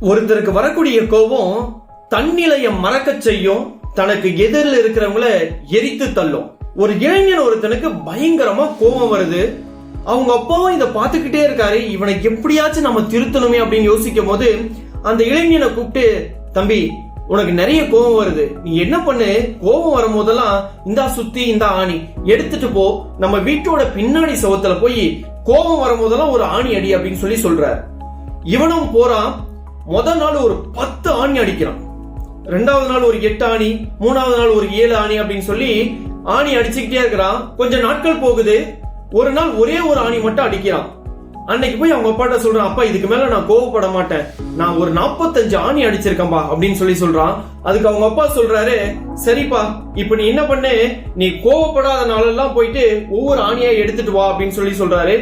ஒருத்தருக்கு வரக்கூடிய கோபம் தன்னிலைய மறக்க செய்யும், தனக்கு எதிரில் இருக்கிறவங்கள எரித்து தள்ளும். ஒரு இளைஞன் ஒருத்தனுக்கு பயங்கரமா கோபம் வருது. அவங்க அப்பாவும் இதை பார்த்துக்கிட்டே இருக்காரு. இவனை எப்படியாச்சும் நம்ம திருத்தணுமே அப்படின்னு யோசிக்கும் போது அந்த இளைஞனை கூப்பிட்டு, தம்பி உனக்கு நிறைய கோபம் வருது, நீ என்ன பண்ணு, கோபம் வரும் போதெல்லாம் இந்தா சுத்தி இந்த ஆணி எடுத்துட்டு போ, நம்ம வீட்டோட பின்னாடி சவத்துல போய் கோபம் வரும் போதெல்லாம் ஒரு ஆணி அடி அப்படின்னு சொல்லி சொல்றார். இவனும் போறான். முதல் நாள் ஒரு 10 ஆணி அடிக்கிறான், 2வது நாள் ஒரு 8 ஆணி, 3வது நாள் ஒரு 7 ஆணி அப்படின்னு சொல்லி ஆணி அடிச்சுக்கிட்டே இருக்கிறான். கொஞ்ச நாட்கள் போகுது. ஒரு நாள் ஒரே ஒரு ஆணி மட்டும் அடிக்கிறான். அன்னைக்கு போய் அவங்க அப்பாட்ட சொல்றான், அப்பா இதுக்கு மேல நான் கோவப்பட மாட்டேன், நான் ஒரு 45 ஆணி அடிச்சிருக்கேன்பா அப்படின்னு சொல்லி சொல்றான். அதுக்கு அவங்க அப்பா சொல்றாரு, சரிப்பா இப்ப நீ என்ன பண்ணு, நீ கோவப்படாத நாளெல்லாம் போயிட்டு ஒவ்வொரு ஆணியா எடுத்துட்டு வா அப்படின்னு சொல்லி சொல்றாரு.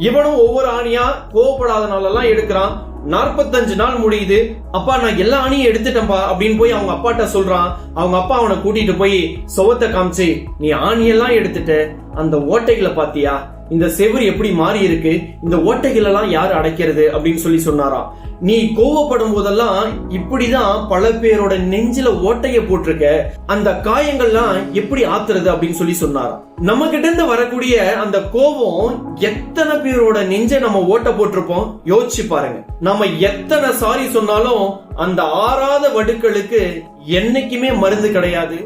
இவனும் ஒவ்வொரு ஆணியா கோவப்படாத நாளெல்லாம் எடுக்கிறான். 45 நாள் முடியுது. அப்பா நான் எல்லா ஆணியும் எடுத்துட்டேன்பா அப்படின்னு போய் அவங்க அப்பாட்ட சொல்றான். அவங்க அப்பா அவனை கூட்டிட்டு போய் சுவத்தை காமிச்சு, நீ ஆணியெல்லாம் எடுத்துட்ட, அந்த ஓட்டைகளை பாத்தியா, இந்த செவுரு எப்படி மாறி இருக்கு, இந்த ஓட்டைகள் எல்லாம் யாரு அடைக்கிறது அப்படின்னு சொல்லி சொன்னாராம். நீ கோவப்படும் போதெல்லாம் இப்படிதான் பல பேரோட நெஞ்சில ஓட்டைய போட்டிருக்க, அந்த காயங்கள்லாம் எப்படி ஆத்துறது அப்படின்னு சொல்லி சொன்னாராம். நம்ம கிட்ட இருந்து வரக்கூடிய அந்த கோபம் எத்தனை பேரோட நெஞ்ச நம்ம ஓட்ட போட்டிருப்போம் யோசிச்சு பாருங்க. நம்ம எத்தனை சாரி சொன்னாலும் அந்த ஆறாத வடுக்களுக்கு என்னைக்குமே மருந்து கிடையாது.